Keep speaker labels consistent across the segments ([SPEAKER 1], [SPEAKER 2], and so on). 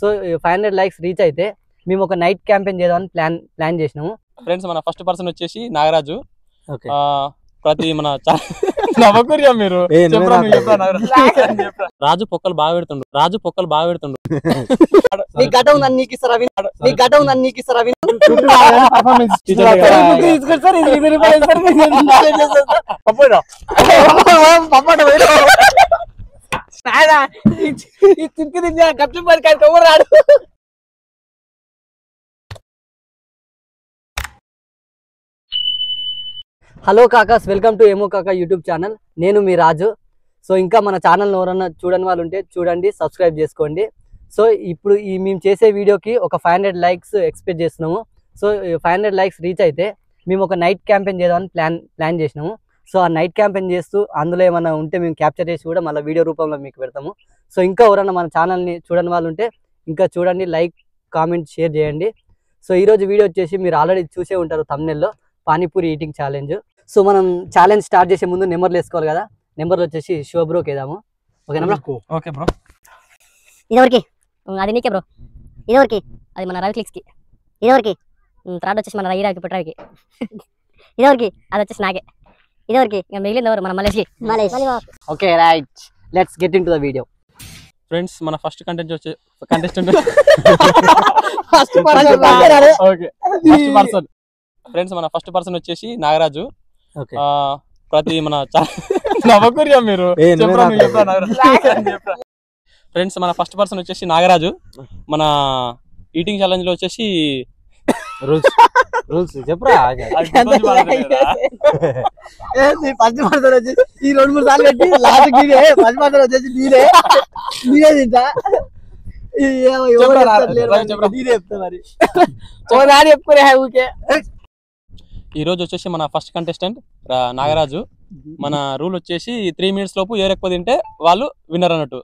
[SPEAKER 1] So 500 likes reach అయితే మేము ఒక నైట్ క్యాంపెయిన్ చేద్దామని ప్లాన్ చేసినాము.
[SPEAKER 2] ఫ్రెండ్స్ మన ఫస్ట్ పర్సన్ వచ్చేసి నాగరాజు. ప్రతి మన నవకుర్యా మీరు రాజు పొక్కలు బాగా పెడుతుండు.
[SPEAKER 1] నీ గడ్డ ఉందని నీకు ఇస్తారా? హలో కాకాస్, వెల్కమ్ టు ఏమో కాకా యూట్యూబ్ ఛానల్. నేను మీ రాజు. సో ఇంకా మన ఛానల్ ఎవరన్నా చూడని వాళ్ళు ఉంటే చూడండి, సబ్స్క్రైబ్ చేసుకోండి. సో ఇప్పుడు మేము చేసే వీడియోకి ఒక 500 లైక్స్ ఎక్స్పెక్ట్ చేస్తున్నాము. సో 500 లైక్స్ రీచ్ అయితే మేము ఒక నైట్ క్యాంపెయిన్ చేద్దామని ప్లాన్ చేసినాము. సో ఆ నైట్ క్యాంపెయిన్ చేస్తూ అందులో ఏమైనా ఉంటే మేము క్యాప్చర్ చేసి కూడా మళ్ళీ వీడియో రూపంలో మీకు పెడతాము. సో ఇంకా ఎవరన్నా మన ఛానల్ని చూడని వాళ్ళు ఉంటే ఇంకా చూడండి, లైక్, కామెంట్, షేర్ చేయండి. సో ఈరోజు వీడియో వచ్చేసి మీరు ఆల్రెడీ చూసే ఉంటారు thumbnail-లో, పానీపూరి ఈటింగ్ ఛాలెంజ్. సో మనం ఛాలెంజ్ స్టార్ట్ చేసే ముందు నెంబర్లు వేసుకోవాలి కదా. నెంబర్లు వచ్చేసి షో బ్రోకి వేద్దాము. ఓకేనా బ్రో?
[SPEAKER 2] Okay bro.
[SPEAKER 3] ఇదెవరికి? అది నీకే బ్రో. ఇదెవరికి? అది మన రవి క్లిక్స్కి. ఇదెవరికి? థర్డ్ వచ్చేసి మన రయ్యరాకి పుట్రాకి. ఇదెవరికి? అది వచ్చేసి నాకే. ఇదెవరికి? ఇంకా మిగిలింది ఎవరు? మన మలేష్కి.
[SPEAKER 1] Okay right, let's get into the video.
[SPEAKER 2] Friends మన ఫస్ట్ కంటెస్టెంట్ ఫ్రెండ్స్ మన ఫస్ట్ పర్సన్ వచ్చేసి నాగరాజు. ప్రతి మన నవకుర్యా మీరు ఫ్రెండ్స్ మన ఫస్ట్ పర్సన్ వచ్చేసి నాగరాజు. మన ఈటింగ్ ఛాలెంజ్ లో వచ్చేసి
[SPEAKER 1] రూల్స్ చెప్పరా? ఫస్ట్ పర్సన్ వచ్చేసి ఈ 2-3 సార్లు పెట్టి లాస్ట్ ఫస్ట్ పర్సన్ వచ్చేసి నేనే తింటా.
[SPEAKER 2] ఈ రోజు వచ్చేసి మన ఫస్ట్ కంటెస్టెంట్ నాగరాజు. మన రూల్ వచ్చేసి 3 minutes లోపు ఎవరు ఎక్కువ తింటే వాళ్ళు విన్నర్ అన్నట్టు.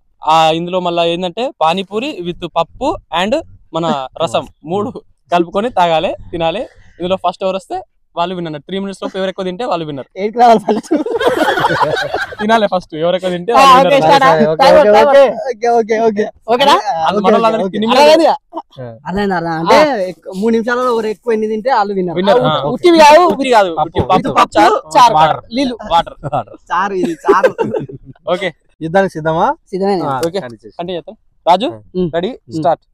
[SPEAKER 2] ఇందులో మళ్ళీ ఏంటంటే పానీపూరి విత్ పప్పు అండ్ మన రసం 3 కలుపుకొని తాగాలి, తినాలి. ఇందులో ఫస్ట్ ఎవరు వస్తే వాళ్ళు విన్నర్. 3 minutes లోపు ఎవరు ఎక్కువ తింటే వాళ్ళు విన్నర్. తినాలి ఫస్ట్, ఎవరు ఎక్కువ తింటే
[SPEAKER 1] 3 నిమిషాలలో ఎవరు ఎక్కువ ఎన్ని తింటే వాళ్ళు విన్నర్.
[SPEAKER 2] ఓకే,
[SPEAKER 4] యుద్ధానికి సిద్ధమా?
[SPEAKER 2] అంటే చేద్దాం. రాజు రెడీ, స్టార్ట్.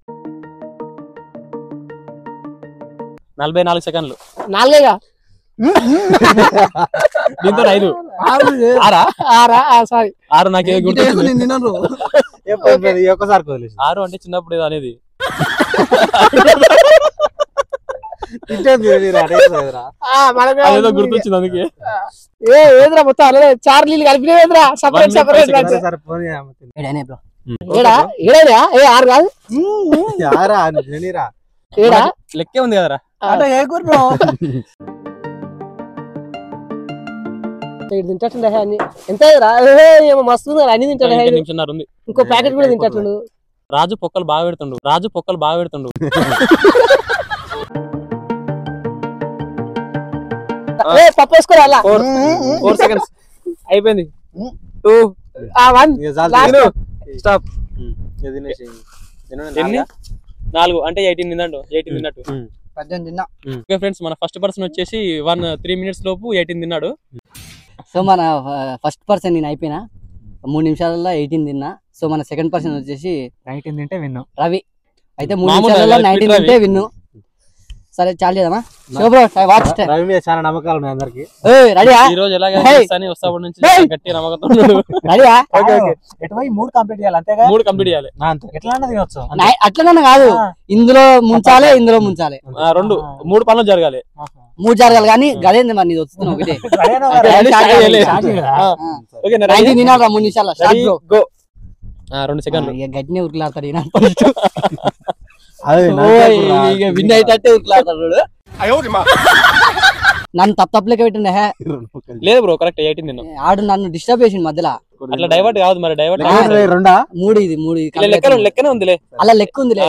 [SPEAKER 2] 44 సెకండ్లు.
[SPEAKER 1] 4
[SPEAKER 2] దీంతో 5 6 నాకే
[SPEAKER 4] ఒక్కసారి
[SPEAKER 2] 6 అంటే చిన్నప్పుడు ఏదో అనేది. అదేదో గుర్తొచ్చింది అందుకే.
[SPEAKER 1] ఏదిరా మొత్తం అలా 4 నీళ్ళు కలిపినా సపరేట్
[SPEAKER 2] లెక్కే ఉంది కదరా.
[SPEAKER 1] ఎంత మస్తు అన్ని తింటాడు. ఇంకో ప్యాకెట్ కూడా తింటాడు.
[SPEAKER 2] రాజు పొక్కలు బాగా పెడుతుండు.
[SPEAKER 1] పప్పు వేసుకోరా.
[SPEAKER 2] 4 seconds అయిపోయింది. 2 స్టాప్. 4 అంటే 18 తిన్నట్టు.
[SPEAKER 1] 18 తిన్నా.
[SPEAKER 2] ఓకే ఫ్రెండ్స్, మన ఫస్ట్ పర్సన్ వచ్చేసి 3 minutes లోపు 18 తిన్నాడు.
[SPEAKER 1] సో మన ఫస్ట్ పర్సన్ నేను అయిపోయినా 3 నిమిషాలలో 18 తిన్నా. సో మన సెకండ్ పర్సన్ వచ్చేసి
[SPEAKER 4] 19 తింటే విన్ను
[SPEAKER 1] రవి. అయితే 3 నిమిషాలలో 19 తింటే విన్ను. సరే చాలు చేద్దామా?
[SPEAKER 4] రవి మీద చాలా నమ్మకాలు ఉన్నాయి అందరికి.
[SPEAKER 2] ఈ రోజు ఎలాగ వస్తాపటి నుంచి గట్టి నమ్మకంతో
[SPEAKER 4] 3 కంప్లీట్ చేయాలి. అంతేగా?
[SPEAKER 2] 3 కంప్లీట్ చేయాలి.
[SPEAKER 4] ఎట్లా తినొచ్చు?
[SPEAKER 1] అట్లనే కాదు, ఇందులో ముంచాలి
[SPEAKER 2] 3 పనులు జరగాలి.
[SPEAKER 1] 3 జరగాలి కానీ గదేంది మరి నీది వస్తుంది ఒకటే. 3 నిమిషాలు
[SPEAKER 2] 2 సెకండ్లు.
[SPEAKER 1] గట్టినే ఉరుకులాడతాడు విన్ అయితే ఉరుకులాడతాడు. నన్ను తప్పులెక్క పెట్టిండే.
[SPEAKER 2] లేదు బ్రో, కరెక్ట్ 18 తిన్నా.
[SPEAKER 1] ఆడు నన్ను డిస్టర్బ్ చేసిండు మధ్యలో.
[SPEAKER 2] అట్లా డైవర్ట్ కాదు మరి. డైవర్ట్
[SPEAKER 1] 3
[SPEAKER 2] లెక్కనే ఉందిలే.
[SPEAKER 1] అలా లెక్క ఉందిలే.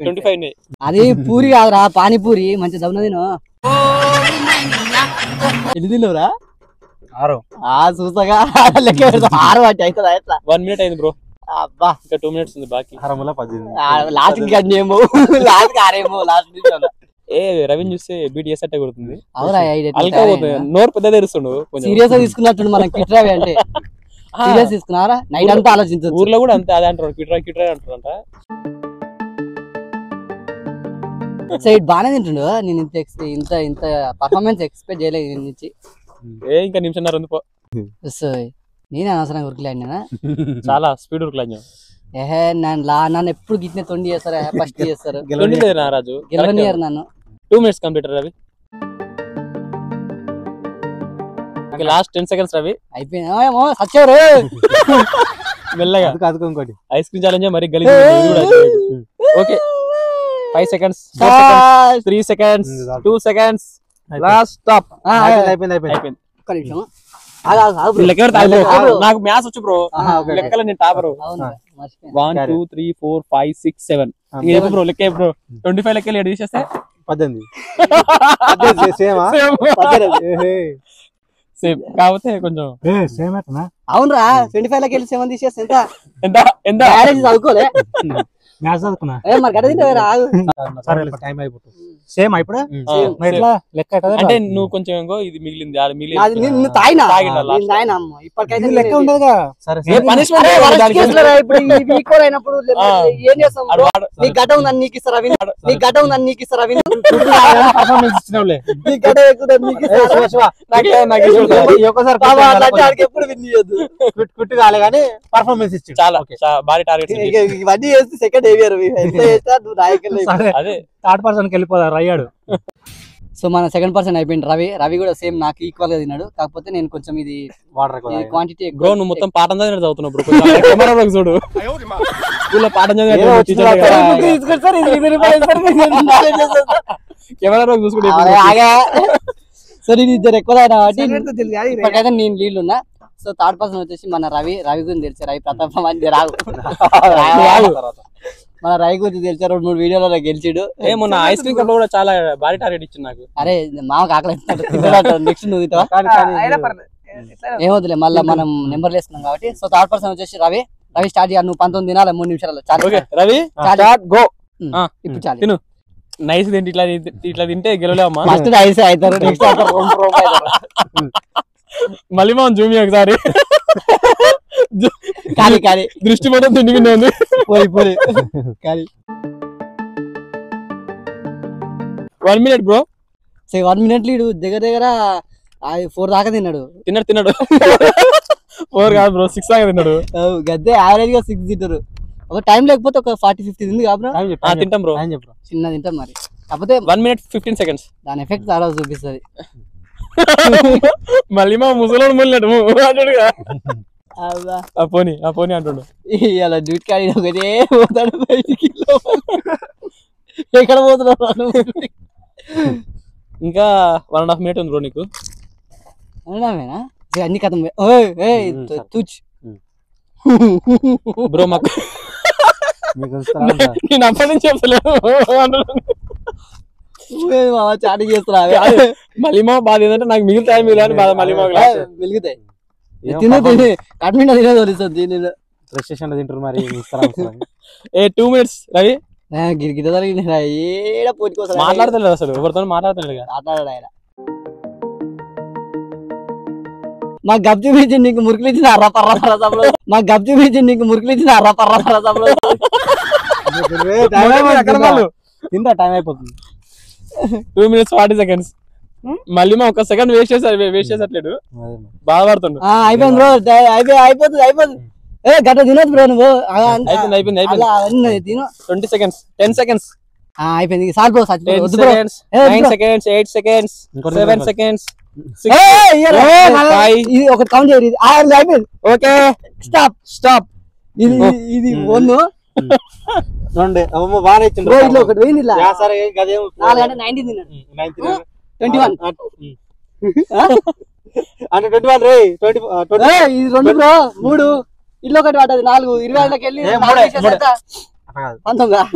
[SPEAKER 2] 25
[SPEAKER 1] అది పూరి కాదురా, పానీపూరి. మంచి దమ్మున తిను. ఎన్ని తిన్నావురా?
[SPEAKER 4] 6.
[SPEAKER 1] చూసగా లెక్క పెడతాం. 6 అంటే అవుతుందా?
[SPEAKER 2] 1 minute అయింది బ్రో.
[SPEAKER 1] అబ్బా
[SPEAKER 2] ఇంకా 2 minutes ఉంది బాకీ.
[SPEAKER 4] హరముల 18
[SPEAKER 1] లాస్ట్ గన్నేమో లాస్ట్ కారేమో లాస్ట్ నిమిషంలో.
[SPEAKER 2] ఏ రవిని చూస్తే బీట్ చేసేట్టే కొడుతుంది.
[SPEAKER 1] అవురా
[SPEAKER 2] అల్కా పోతుంది, నోరు పెద్ద తెరుస్తుండు.
[SPEAKER 1] సీరియస్ గా తీసుకున్నట్టు మనం కిట్రావి అంటే సీరియస్ తీసుకున్నారా? నైట్ అంతా ఆలోచించు.
[SPEAKER 2] ఊర్లో కూడా అంతే అదే అంటారు, కిట్రా అంటారంట.
[SPEAKER 1] సైడ్ బాగానే తింటుండు. నేను ఇంత పర్ఫార్మెన్స్ ఎక్స్పెక్ట్ చేయలేదు దీని నుంచి.
[SPEAKER 2] ఇంకా నిమిషంన్నర ఉంది పో.
[SPEAKER 1] నేనే అనవసరంగా ఉరికిలాడినా.
[SPEAKER 2] చాలా స్పీడ్ ఉరికిలాడినా.
[SPEAKER 1] ఏహే నన్ను ఎప్పుడు గిట్నే తొండి చేస్తారు, ఫస్ట్ చేస్తారు.
[SPEAKER 2] రాజు
[SPEAKER 1] గెలవనియర్ నన్ను.
[SPEAKER 2] 2 minutes complete Ravi. Last 10 seconds Ravi.
[SPEAKER 1] అయిపోయింది సచ్చారు
[SPEAKER 2] మెల్లగా.
[SPEAKER 4] ఇంకోటి
[SPEAKER 2] ఐస్ క్రీమ్ ఛాలెంజ్ మరి గలీజ్. Okay 5 seconds, 4 seconds, 3 seconds, 2 seconds, last stop.
[SPEAKER 4] అయిపోయింది.
[SPEAKER 1] ఒక్క నిమిషం
[SPEAKER 2] నాకు మ్యాథ్స్ వచ్చు బ్రో, లెక్కలు నేను టాపరు. 1 2 3 4 5 6 7 ఇంకా బ్రో లెక్క బ్రో. 25 లెక్కలు ఎడ్ తీసేస్తే
[SPEAKER 4] 18
[SPEAKER 2] సేమ్. కాకపోతే కొంచెం
[SPEAKER 4] సేమ్
[SPEAKER 1] అవునరా 25 లకి వెళ్ళి 7 తీసేస్తే
[SPEAKER 2] ఎంత ఎంత
[SPEAKER 1] చదువుకోలే
[SPEAKER 4] మ్యాథ్స్ చదువుకున్నా.
[SPEAKER 1] మరి గడ తింటే
[SPEAKER 4] టైం అయిపోతుంది. సేమ్ ఇప్పుడు లెక్క
[SPEAKER 2] అంటే నువ్వు కొంచెం ఇది మిగిలింది
[SPEAKER 1] ఇప్పటికైతే
[SPEAKER 4] లెక్క ఉండదుగా.
[SPEAKER 1] ఈక్వల్ అయినప్పుడు ఏం చేస్తాం? నీ గడ్డ ఉందని నీకు ఇస్తారా? నీ గడ్డ ఉందని నీకు ఇస్తారా? నీ గడ్డ ఎక్కువ నీకు ఎప్పుడు విన్ చేయొద్దు.
[SPEAKER 4] కుట్టు కాలే కానీ పర్ఫార్మెన్స్ ఇచ్చి
[SPEAKER 2] చాలా భారీ టార్గెట్.
[SPEAKER 1] ఇవన్నీ చేస్తే సెకండ్ ఏవియర్ నువ్వు నాయకులు.
[SPEAKER 2] అదే
[SPEAKER 4] థర్డ్ పర్సన్ కి వెళ్ళిపోతారు అయ్యాడు.
[SPEAKER 1] సో మన సెకండ్ పర్సన్ అయిపోయింది రవి కూడా సేమ్ నాకు ఈక్వల్ గా తిన్నాడు. కాకపోతే నేను కొంచెం ఇది
[SPEAKER 4] వాటర్
[SPEAKER 1] క్వాంటిటీ
[SPEAKER 2] బ్రో. నువ్వు మొత్తం పాఠం చదివినట్టు చదువుతున్నావు కెమెరాలోకి చూడు. స్కూల్లో పాఠం చదివినట్టు కెమెరాలోకి చూసుకుంటే.
[SPEAKER 1] సో నేను ఇద్దరు ఎక్కువ ఇప్పటికైతే నేను లీడ్ ఉన్నా. సో థర్డ్ పర్సన్ వచ్చేసి మన రవి గురించి తెలుసు. రవి ప్రతాపం అని రాగు మన రవి గురించి తెలిసా. 2-3 వీడియోలలో గెలిచిడు.
[SPEAKER 2] మొన్న ఐస్ క్రీమ్ కప్ కూడా చాలా భారీ టార్గెట్ ఇచ్చింది నాకు.
[SPEAKER 1] అరే మామకు ఆకలి నెక్స్ట్ నువ్వు ఏమవుతులే మళ్ళీ మనం నెంబర్ వేస్తున్నాం కాబట్టి. సో థర్డ్ పర్సన్ వచ్చేసి రవి స్టార్ట్ చేయాలి. నువ్వు 19 తినాలి 3 నిమిషాలు.
[SPEAKER 2] రవి గో.
[SPEAKER 1] ఇప్పుడు చాలు
[SPEAKER 2] తిను. నైస్ తింటే ఇట్లా తింటే గెలవలేమమ్మా.
[SPEAKER 1] ఫస్ట్ నైస్ అవుతారు, నెక్స్ట్
[SPEAKER 2] మళ్ళీ మనం జూమి ఒకసారి
[SPEAKER 1] కానీ
[SPEAKER 2] దృష్టి మొత్తం తిండి ఉంది.
[SPEAKER 1] పోయి కానీ
[SPEAKER 2] 1 minute బ్రో.
[SPEAKER 1] 1 minute లీడు దగ్గర 4 దాకా తిన్నాడు.
[SPEAKER 2] 4 కాదు బ్రో, 6 దాకా తిన్నాడు.
[SPEAKER 1] గద్దే యావరేజ్ గా 6 తింటారు. ఒక టైం లేకపోతే ఒక 40-50 తింది కాబట్టి
[SPEAKER 2] తింటాం బ్రో.
[SPEAKER 1] చిన్న తింటాం మరి. కాకపోతే
[SPEAKER 2] 1 minute 15 seconds
[SPEAKER 1] దాని ఎఫెక్ట్ చాలా చూపిస్తుంది.
[SPEAKER 2] మళ్ళీ మా ముసలోడు మొదలెట్టు పోనీ అంటుండు.
[SPEAKER 1] ఇలా డ్యూటీ కాడి ఒకటే పోతాడు బయటికి. ఎక్కడ పోతున్నాడు?
[SPEAKER 2] ఇంకా 1.5 minute ఉంది బ్రో నీకు.
[SPEAKER 1] అవునామేనా అన్ని కథ తూచ్
[SPEAKER 2] బ్రో. మాకు నేను అప్పటి నుంచి చెప్తలేను.
[SPEAKER 1] చాటింగ్ చేస్తున్నా.
[SPEAKER 2] మళ్ళీ మా బాధ ఏంటంటే నాకు మిగులుతాయి మిగిలిన బాధ. మళ్ళీ
[SPEAKER 1] వెలుగుతాయి తినే కట్మిండా తినే తోలిస్తుంది. నేను
[SPEAKER 4] తింటారు మరి.
[SPEAKER 2] 2 minutes రవి.
[SPEAKER 1] గిరిగిట తగిన ఏడ పోటీ కోసం
[SPEAKER 2] మాట్లాడతలేదు అసలు, ఎవరితో మాట్లాడతలేదు.
[SPEAKER 1] మాట్లాడాడు ఆయన. మా గబ్జి మీద నీకు మురుకులు ఇచ్చిన అర్రపర్రసంలో
[SPEAKER 4] తింటా టైం అయిపోతుంది.
[SPEAKER 2] 2 minutes 40 seconds. మళ్ళీ మా 1 second వేస్ట్ చేసట్లేడు, బాధపడుతుండు.
[SPEAKER 1] అయిపోయింది బ్రో, అయిపోతుంది. గట్ట తినొద్దు బ్రో నువ్వు.
[SPEAKER 2] అయిపోయింది.
[SPEAKER 1] తిను.
[SPEAKER 2] 20 seconds, 10 seconds.
[SPEAKER 1] అయిపోయింది sir bro.
[SPEAKER 2] 10 seconds, 9 seconds, 8 seconds, 7 seconds, 6, 5.
[SPEAKER 1] ఇది ఒకటి కౌంట్ చేయరు. ఇది అయిపోయింది.
[SPEAKER 2] Okay stop.
[SPEAKER 1] ఇది 1
[SPEAKER 4] 2 బాగా ఇచ్చింది
[SPEAKER 1] బ్రో. ఇట్లా ఒకటి పోయింది. ఇలా
[SPEAKER 4] 19
[SPEAKER 1] తిన్నాడు. 21
[SPEAKER 4] అంటే 21 రే.
[SPEAKER 1] ఇది 2 బ్రో. 3 ఇల్లు ఒకటి పడ్డది. 4 25 వెళ్ళి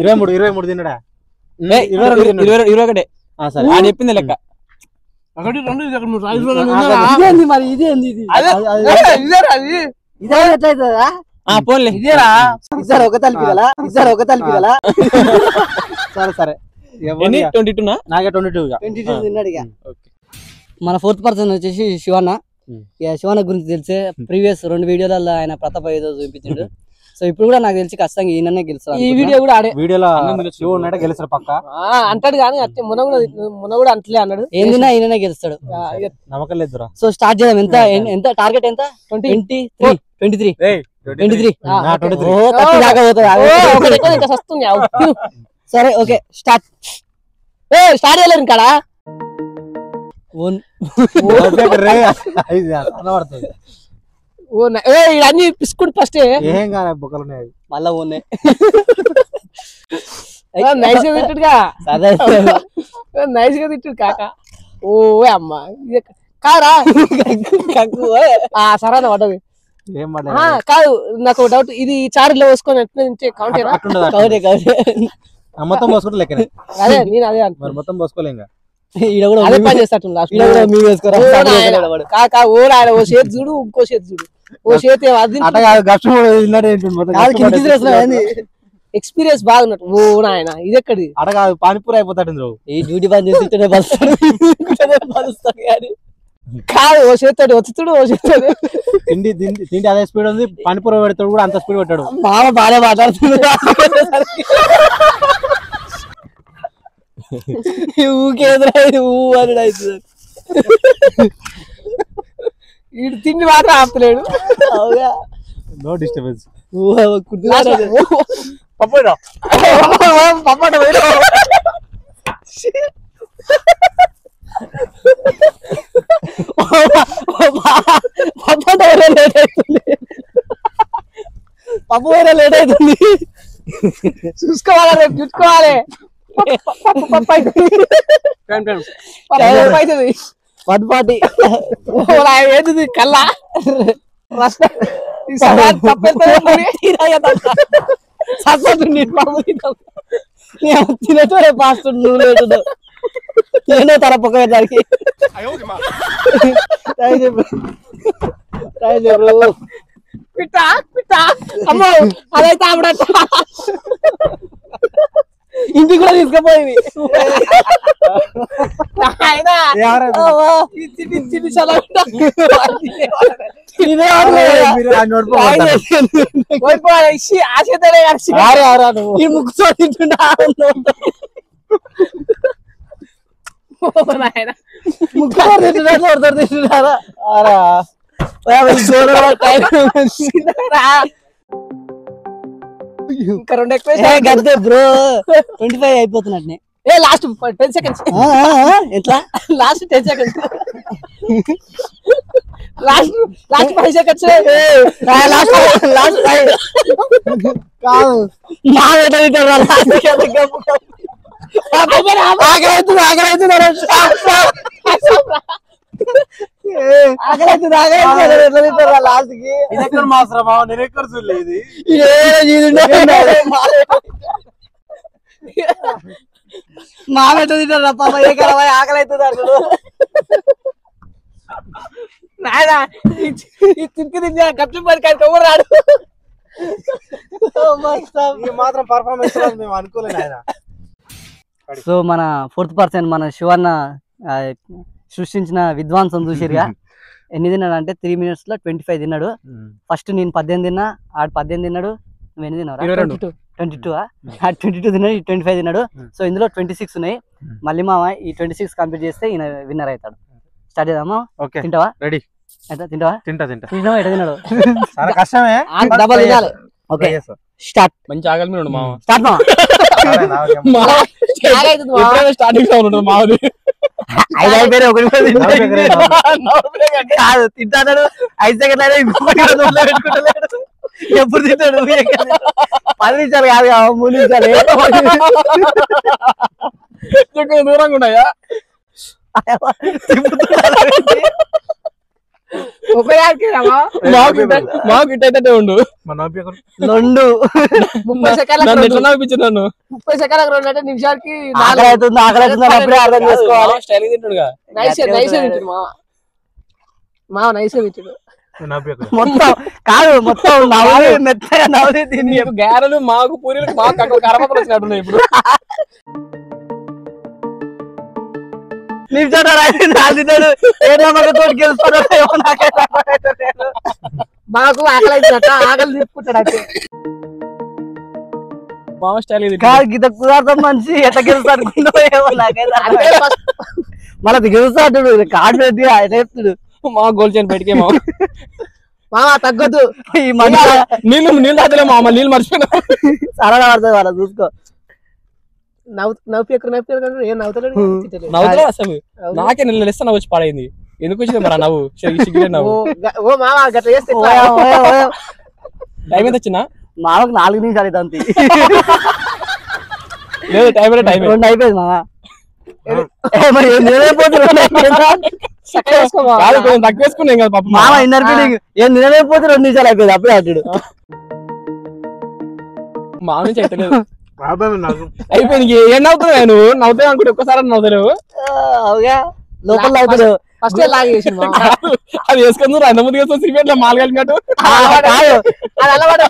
[SPEAKER 4] 23 తిన్నాడా?
[SPEAKER 2] 21. ఆయన చెప్పింది లెక్క.
[SPEAKER 1] ఇదేంది మరి? ఇదేంది ఇది? ఇదే ఎట్లయితుందా?
[SPEAKER 2] పోన్లే
[SPEAKER 1] ఇదేరా ఇద్దరు ఒక తలిపిదలా
[SPEAKER 4] సరే సరే
[SPEAKER 2] ఎన్ని 22
[SPEAKER 4] నాకే 22
[SPEAKER 1] 22 తిన్నాడు ఇక. మన ఫోర్త్ పర్సన్ వచ్చేసి శివన్న. ఇక శివన్న గురించి తెలిసే ప్రీవియస్ 2 వీడియోలలో ఆయన ప్రతాప ఏదో చూపించాడు. సో ఇప్పుడు కూడా నాకు తెలిసి ఖచ్చితంగా ఈయననే గెలుస్తాడు.
[SPEAKER 5] ఈ వీడియో కూడా ఆడే
[SPEAKER 4] వీడియోలో శివ ఉన్నాడే గెలుస్తారు పక్క
[SPEAKER 5] అంటాడు కానీ అట్టే మొన్న కూడా అంటలే అన్నాడు.
[SPEAKER 1] ఏందినా ఈయననే గెలుస్తాడు.
[SPEAKER 4] నమ్మకం లేదురా.
[SPEAKER 1] సో స్టార్ట్ చేద్దాం. ఎంత టార్గెట్ ఎంత? 23
[SPEAKER 5] ఇంకా వస్తుంది.
[SPEAKER 1] సరే ఓకే స్టార్ట్
[SPEAKER 5] చేయలేరు ఇంకా అన్ని పిసుకుంటు ఫస్ట్
[SPEAKER 4] ఏం కాదు బొక్కలు ఉన్నాయి
[SPEAKER 1] మళ్ళా ఉన్నాయి.
[SPEAKER 5] నైస్ గా తిట్టుడుగా నైస్ గా తిట్టుడు కాక. ఓ అమ్మ కారా సరే పడ్డది.
[SPEAKER 4] ఏం
[SPEAKER 5] కాదు నాకు డౌట్, ఇది చారులో వేసుకొని కౌంటే
[SPEAKER 4] మొత్తం పోసుకుంటే లెక్కనే.
[SPEAKER 5] అదే నేను అదే
[SPEAKER 4] మరి మొత్తం పోసుకోలేం.
[SPEAKER 5] అదే పని చేస్తాడు కాక ఓ రాడ ఓ చేతి చూడు ఇంకో చేతి చూడు ఓ చేతి ఎక్స్పీరియన్స్ బాగున్నట్టు. ఓ నాయన ఇది ఎక్కడి
[SPEAKER 4] అడ కాదు పానీపూరి అయిపోతాడు.
[SPEAKER 1] ఈ డ్యూటీ పని చేస్తుంటే బలుస్తాడు కానీ
[SPEAKER 5] కాదు ఓ చేస్తాడు వచ్చుతాడు ఓ చేస్తాడు.
[SPEAKER 4] తిండి తిండి అదే స్పీడ్ ఉంది. పానీపూరి పెడతాడు కూడా అంత స్పీడ్ పెట్టాడు.
[SPEAKER 1] మామ బాగా మాట్లాడుతున్నాడు. ఊకేదరా అని అవుతుంది.
[SPEAKER 5] వీడు తిండి మాత్రం ఆపుతలేడు.
[SPEAKER 4] No disturbance.
[SPEAKER 1] పప్పు వేరే లేట్ అవుతుంది.
[SPEAKER 5] చూసుకోవాలి రేపు చూసుకోవాలి. ఏంటిది కల్లా
[SPEAKER 1] తినటోడే ఫాస్ట్ నువ్వు లేదు నేనే తరపక దానికి
[SPEAKER 5] పిట్టా పిట్టా అమ్మో అదైతే ఆవిడట
[SPEAKER 1] ఇంటికి కూడా తీసుకుపోయింది. ముక్కుతో తింటున్నా ముక్కుతో తింటున్నారా
[SPEAKER 5] ఇంకా 2 ఎక్కువ
[SPEAKER 1] గంతే బ్రో 25 అయిపోతున్నట్నే.
[SPEAKER 5] లాస్ట్ 10 సెకండ్స్
[SPEAKER 1] ఎట్లా
[SPEAKER 5] last 10 seconds last 5 seconds
[SPEAKER 1] last కాదు మా లాస్ట్ కి
[SPEAKER 4] ఎక్కడ మాసరా నేను ఎక్కడ చూడలేదు.
[SPEAKER 1] మా పెట్ట తింటారా పాప ఏ కలవా ఆకలి అవుతుంది అసలు.
[SPEAKER 5] తింకి తింటే గట్టి పడి ఎవరు రాడు.
[SPEAKER 4] మాత్రం పర్ఫార్మెన్స్ మేము అనుకోలేదు ఆయన.
[SPEAKER 1] సో మన ఫోర్త్ పర్సన్ మన శివన్న సృష్టించిన విద్వాంసం చూసిరుగా. ఎన్ని తిన్నాడు అంటే 3 minutes లో 25 తిన్నాడు. ఫస్ట్ నేను 18 తిన్నా, ఆడు 18 తిన్నాడు. నువ్వు ఎన్ని తిన్నావు?
[SPEAKER 5] 22.
[SPEAKER 1] 22 22 తిన్నాడు, 25 తిన్నాడు. సో ఇందులో 26 ఉన్నాయి. మళ్ళీ మామ ఈ 26 కంప్లీట్ చేస్తే ఈయన విన్నర్ అవుతాడు. స్టార్ట్ చేద్దామా? తింటావా?
[SPEAKER 4] రెడీ.
[SPEAKER 1] తింటావా?
[SPEAKER 4] తింటా
[SPEAKER 1] తింటావా? ఎట్లా తిన్నాడు?
[SPEAKER 4] చాలా కష్టమే.
[SPEAKER 1] డబల్ తినాలి. Okay start.
[SPEAKER 2] మంచి ఆకలి మీద మామ.
[SPEAKER 1] స్టార్ట్ మామ.
[SPEAKER 2] స్టార్టింగ్ లో ఉంటాడు మామది.
[SPEAKER 1] 5 అయిపోయి ఒకటి కాదు తింటాడు. 5 సెకండ్లు అయినా పెట్టుకుంటలేడు. ఎప్పుడు తింటాడు? 10 నిమిషాలు కాదు 3 నిమిషాలు.
[SPEAKER 2] దూరంగా ఉన్నాయా? మాకు ఇట్టయితే ఉండు.
[SPEAKER 5] 30 సెకండ్లకు
[SPEAKER 2] 30
[SPEAKER 5] సెకండ్లకు 2 అంటే నిమిషాలకి
[SPEAKER 1] ఆకలి అవుతుంది అప్పుడే అర్థం చేసుకోవాలి.
[SPEAKER 2] స్టైల్ తింటాడుగా.
[SPEAKER 5] నైస్ తింటాడు మావ నైస్ తింటాడు.
[SPEAKER 1] మొత్తం కాదు మొత్తం నవ్వు మెత్తగా నవ్వు తిని
[SPEAKER 2] నీకు గారెలు మాకు పూరీలకు మాకు అక్కడ కరపత్రం వచ్చినట్టున్నాయి ఇప్పుడు.
[SPEAKER 1] నిజాడు గెలుస్తాడో ఏమో నాకైతే అర్థమైతలేదు.
[SPEAKER 5] మాకు ఆకలి అవుతుందట, ఆకలి తీసుకుంటాడు అంటే
[SPEAKER 2] మామ స్టైల్ ఇది.
[SPEAKER 1] కాదు గీత కుదార్థం మనిషి ఎట్లా గెలుస్తాడు ఏమో నాకైతే అర్థమైతలేదు. మళ్ళీ గెలుస్తాడు కార్డు పెట్టి చెప్తుడు
[SPEAKER 2] మా గోల్ చేయని బయటికే మామ.
[SPEAKER 5] మామ తగ్గొద్దు.
[SPEAKER 1] ఈ మనిషి
[SPEAKER 2] నీళ్ళు తాగలే మామ, నీళ్ళు మర్చిపోయినా.
[SPEAKER 1] సరళ పడుతుంది వాళ్ళ చూసుకో.
[SPEAKER 5] నవ్వు ఏం నవ్వుతాడు
[SPEAKER 2] నవ్వుతున్నా అసలు నాకే నిన్న ఇస్తా నవ్వు వచ్చి పాడైంది. ఎందుకు వచ్చింది మరి ఆ నవ్వు? సిగ్గులే నవ్వు.
[SPEAKER 5] ఓ మామ గట్ల చేస్తే
[SPEAKER 2] టైం ఎంత వచ్చినా?
[SPEAKER 1] మామకు 4 నిమిషాలు అయితే అంతే.
[SPEAKER 2] లేదు టైం టైం
[SPEAKER 1] 2 అయిపోయింది మామ. మరి నిలబడిపోతే 2 అయిపోయిందా?
[SPEAKER 2] తక్కువ వేసుకున్నాం కదా పాప.
[SPEAKER 1] మామ ఇన్నర్ ఫీలింగ్ ఏం నిలబడిపోతే 2 నిమిషాలు అయిపోయింది అప్పుడే అడ్డు.
[SPEAKER 2] మా నుంచి అయితే లేదు అయిపోయింది. ఏం నవ్వుతున్నావు నువ్వు? నవ్వుతావు అనుకుంటే ఒక్కసారి నవ్వుతావు.
[SPEAKER 1] అవుగా లోపల అవుతాడు.
[SPEAKER 5] ఫస్ట్ లాగేసి
[SPEAKER 2] అది వేసుకొని అంత ముందు వేసుకొని సిరిపేట మాలు కలిగినట్టు
[SPEAKER 5] అది అలవాటు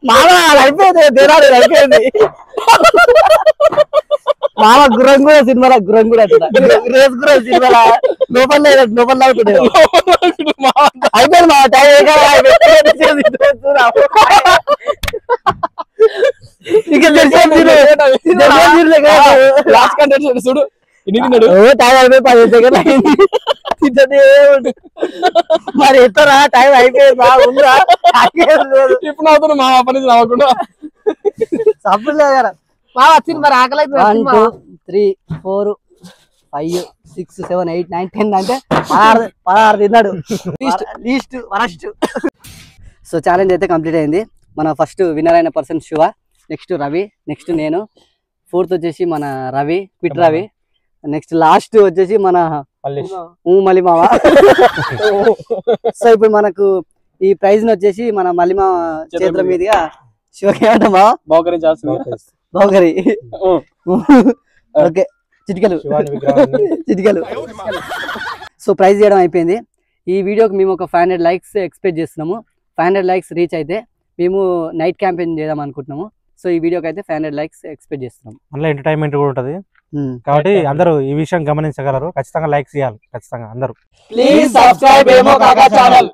[SPEAKER 1] మామ అయిపోయింది తినాలి అయిపోయింది. మామ గుర్రం కూడా సినిమాలో గుర్రం కూడా రేస్ కూడా సినిమాలో లోపల అవుతుంది. అయిపోయింది మా టైం ఇక
[SPEAKER 2] లాస్ట్ కంటెంట్ చూడు ఎన్ని తిన్నాడు.
[SPEAKER 1] టైం అయిపోయి 10 సెకండ్లు అయింది. మరి ఎత్తరా టైం అయిపోయిందా ఉందా?
[SPEAKER 2] ఇప్పుడు నవ్వుతున్నా మా పని నవ్వకుండా.
[SPEAKER 1] సబ్బులు లేదు
[SPEAKER 5] మామ వచ్చింది మరి ఆకలి
[SPEAKER 1] 1 2 3 4 5 6 7 8 9 10 అంటే 16 తిన్నాడు లీస్ట్ వరస్ట్. సో ఛాలెంజ్ అయితే కంప్లీట్ అయింది. మన ఫస్ట్ విన్నర్ అయిన person Shiva, next Ravi, next నేను, 4th వచ్చేసి మన Ravi quit Ravi, next last వచ్చేసి మన మళ్ళీ మామ. సో ఇప్పుడు మనకు ఈ ప్రైజ్ వచ్చేసి మన మల్లిమా చేతుల మీదుగా శివకి ఏమంటామా బౌగరి. ఓకే చిటికలు. సో ప్రైజ్ చేయడం అయిపోయింది. ఈ వీడియోకి మేము ఒక 500 లైక్స్ ఎక్స్పెక్ట్ చేస్తున్నాము. 500 లైక్స్ రీచ్ అయితే మేము నైట్ క్యాంపెయిన్ చేద్దాం అనుకుంటున్నాము. సో ఈ వీడియోకి అయితే 500 లైక్స్ ఎక్స్పెక్ట్ చేస్తున్నాం.
[SPEAKER 4] అందులో ఎంటర్టైన్మెంట్ కూడా ఉంటుంది కాబట్టి అందరూ ఈ విషయం గమనించగలరు. ఖచ్చితంగా లైక్స్ చేయాలి ఖచ్చితంగా అందరూ.
[SPEAKER 2] ప్లీజ్ సబ్స్క్రైబ్ ఏమో కాకా ఛానల్.